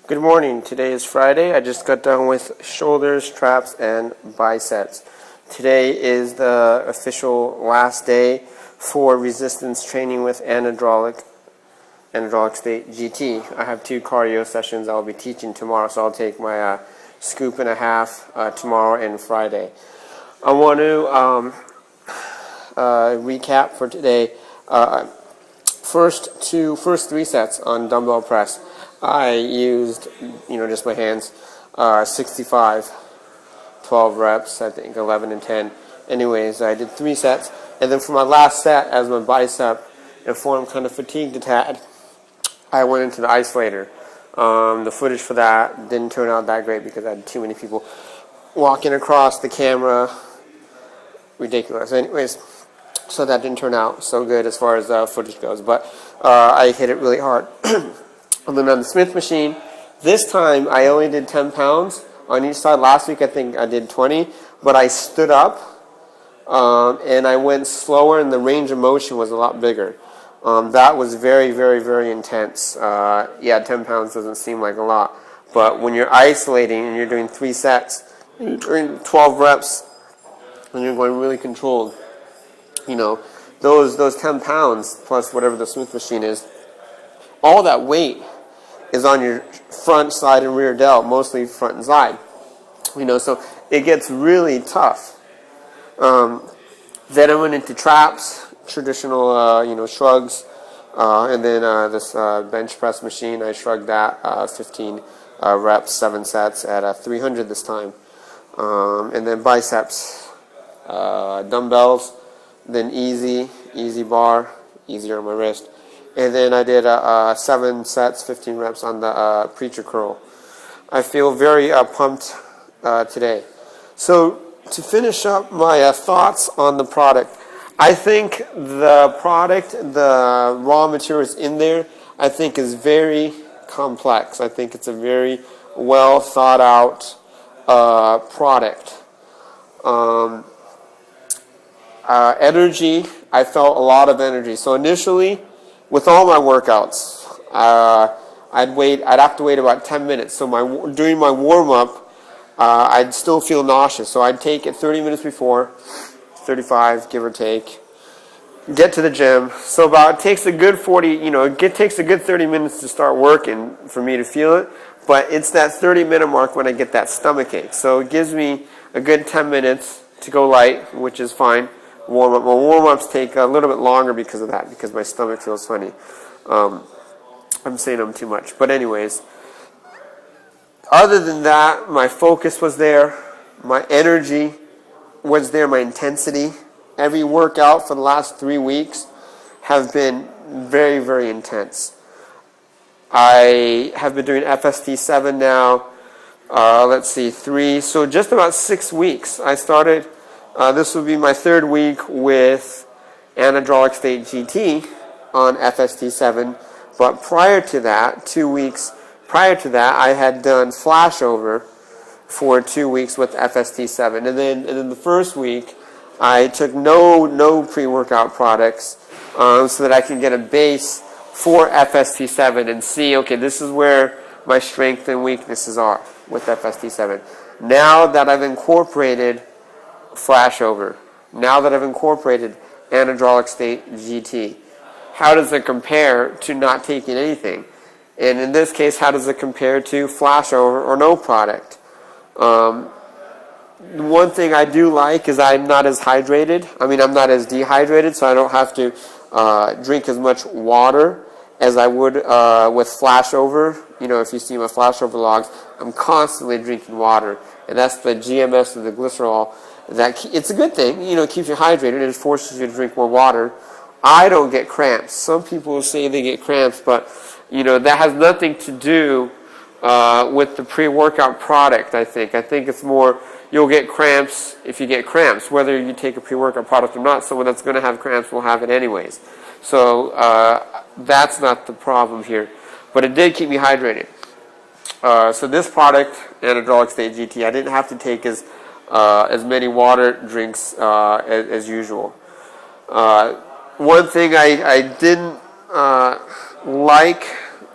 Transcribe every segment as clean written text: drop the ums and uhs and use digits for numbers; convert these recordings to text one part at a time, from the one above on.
Good morning. Today is Friday. I just got done with shoulders, traps, and biceps. Today is the official last day for resistance training with anadrolic state GT. I have 2 cardio sessions I'll be teaching tomorrow, so I'll take my scoop and a half tomorrow and Friday. I want to recap for today. First 3 sets on dumbbell press. I used, just my hands, 65, 12 reps, I think 11 and 10. Anyways, I did 3 sets, and then for my last set, as my bicep and forearm kind of fatigued a tad, I went into the isolator. The footage for that didn't turn out that great because I had too many people walking across the camera. Ridiculous. Anyways, so that didn't turn out so good as far as footage goes, but I hit it really hard. And then on the Smith machine, this time I only did 10 pounds on each side. Last week I think I did 20, but I stood up and I went slower, and the range of motion was a lot bigger. That was very, very, very intense. 10 pounds doesn't seem like a lot, but when you're isolating and you're doing 3 sets, you're doing 12 reps, and you're going really controlled, those 10 pounds plus whatever the Smith machine is, all that weight is on your front, side, and rear delt, mostly front and side. So it gets really tough. Then I went into traps, traditional, shrugs, and then this bench press machine. I shrugged that 15 reps, 7 sets at 300 this time. And then biceps, dumbbells, then easy bar, easier on my wrist. And then I did 7 sets, 15 reps on the preacher curl. I feel very pumped today. So to finish up my thoughts on the product, I think the product, the raw materials in there, I think is very complex. I think it's a very well thought out product. Energy, I felt a lot of energy. So initially, with all my workouts, I'd have to wait about 10 minutes. So during my warm-up, I'd still feel nauseous. So I'd take it 30 minutes before, 35, give or take, get to the gym. So it takes a good 30 minutes to start working for me to feel it. But it's that 30-minute mark when I get that stomach ache. So it gives me a good 10 minutes to go light, which is fine. Warm-up. Well, warm-ups take a little bit longer because of that, because my stomach feels funny. I'm saying them too much. But anyways, other than that, my focus was there. My energy was there. My intensity. Every workout for the last 3 weeks have been very, very intense. I have been doing FST 7 now. 3. So just about 6 weeks. I started... this will be my 3rd week with anadrolic state GT on FST 7, but prior to that, 2 weeks prior to that, I had done flashover for 2 weeks with FST 7, and then the first week, I took no pre-workout products so that I can get a base for FST 7 and see, okay, this is where my strengths and weaknesses are with FST 7. Now that I've incorporated flashover, now that I've incorporated anadrolic state GT, how does it compare to not taking anything? And in this case, how does it compare to flashover or no product? One thing I do like is I'm not as hydrated. I'm not as dehydrated, so I don't have to drink as much water as I would with flashover. If you see my flashover logs, I'm constantly drinking water, and that's the GMS and the glycerol. It's a good thing, it keeps you hydrated and it forces you to drink more water. I don't get cramps. Some people say they get cramps, but that has nothing to do with the pre-workout product. I think it's more you'll get cramps if you get cramps, whether you take a pre-workout product or not. Someone that's going to have cramps will have it anyways. So that's not the problem here, but it did keep me hydrated. So this product, anadrolic state GT, I didn't have to take as many water drinks as usual. One thing I didn't like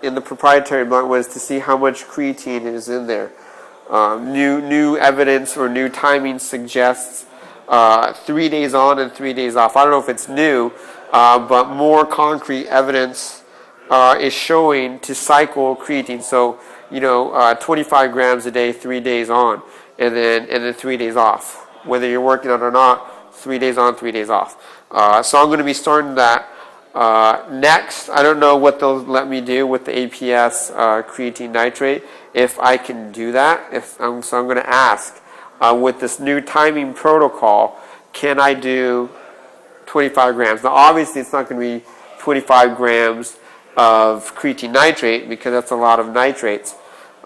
in the proprietary blunt was to see how much creatine is in there. New evidence or new timing suggests 3 days on and 3 days off. I don't know if it's new, but more concrete evidence is showing to cycle creatine. So 25 grams a day, 3 days on, and then 3 days off. Whether you're working out or not, 3 days on, 3 days off. So I'm going to be starting that next. I don't know what they'll let me do with the APS creatine nitrate, if I can do that. So I'm going to ask, with this new timing protocol, can I do 25 grams? Now, obviously, it's not going to be 25 grams of creatine nitrate because that's a lot of nitrates.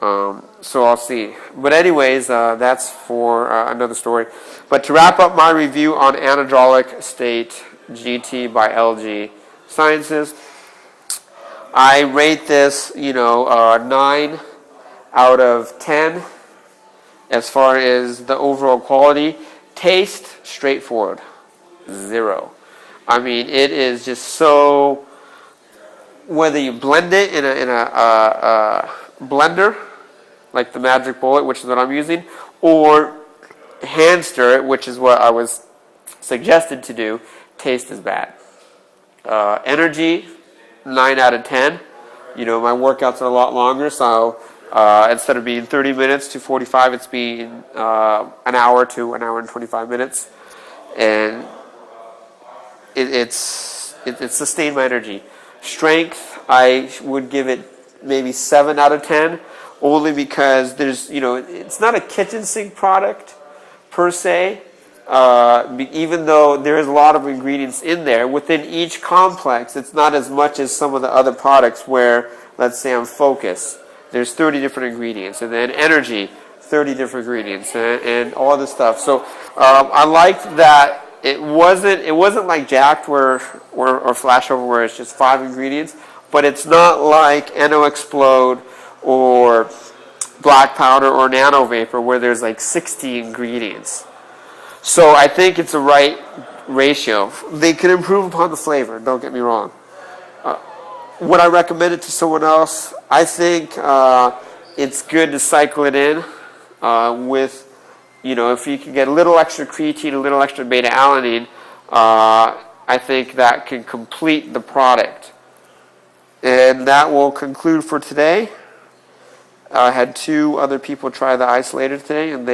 So I'll see. But anyways, that's for another story. But to wrap up my review on anadrolic state GT by LG Sciences, I rate this, 9 out of 10 as far as the overall quality. Taste, straightforward, 0. I mean, it is just so, whether you blend it in a blender, like the Magic Bullet, which is what I'm using, or hand stir it, which is what I was suggested to do, taste is bad. Energy, 9 out of 10. My workouts are a lot longer, so instead of being 30 minutes to 45, it's being an hour to an hour and 25 minutes. And it's sustained my energy. Strength, I would give it maybe 7 out of 10, only because there's, it's not a kitchen sink product per se, even though there is a lot of ingredients in there. Within each complex, it's not as much as some of the other products where, let's say I'm Focus, there's 30 different ingredients, and then Energy, 30 different ingredients, and all this stuff. So I liked that it wasn't like Jacked or Flashover where it's just 5 ingredients, but it's not like Eno Explode or Black Powder or Nano Vapor where there's like 60 ingredients. So I think it's the right ratio. They can improve upon the flavor, don't get me wrong. Would I recommend it to someone else? I think it's good to cycle it in with, if you can get a little extra creatine, a little extra beta-alanine, I think that can complete the product. And that will conclude for today. I had 2 other people try the isolator today, and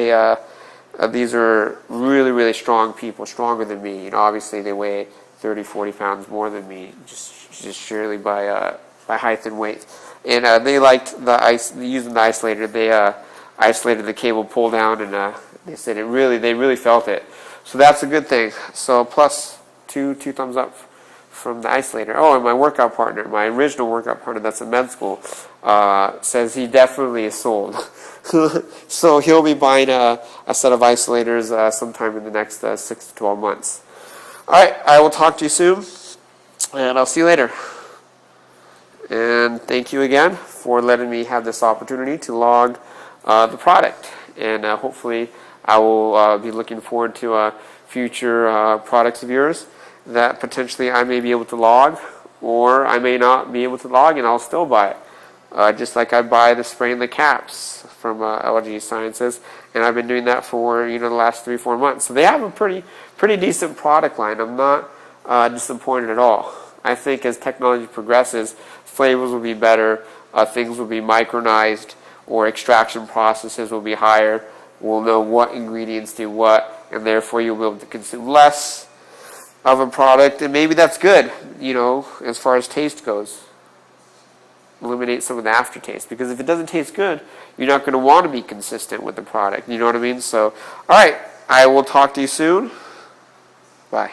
these are really, really strong people, stronger than me. Obviously they weigh 30, 40 pounds more than me, just surely by height and weight. And they liked using the isolator. They isolated the cable pull down, and they said they really felt it. So that's a good thing. So plus two thumbs up from the isolator. Oh, and my workout partner, my original workout partner that's in med school, says he definitely is sold. So he'll be buying a set of isolators sometime in the next 6 to 12 months. All right, I will talk to you soon, and I'll see you later. And thank you again for letting me have this opportunity to log the product. And hopefully I will be looking forward to future products of yours that potentially I may be able to log, or I may not be able to log and I'll still buy it. Just like I buy the spray and the caps from LG Sciences, and I've been doing that for the last 3-4 months. So they have a pretty decent product line. I'm not disappointed at all. I think as technology progresses, flavors will be better, things will be micronized, or extraction processes will be higher. We'll know what ingredients do what, and therefore you'll be able to consume less of a product, and maybe that's good, as far as taste goes. Eliminate some of the aftertaste, because if it doesn't taste good, you're not going to want to be consistent with the product. You know what I mean? So, all right, I will talk to you soon. Bye.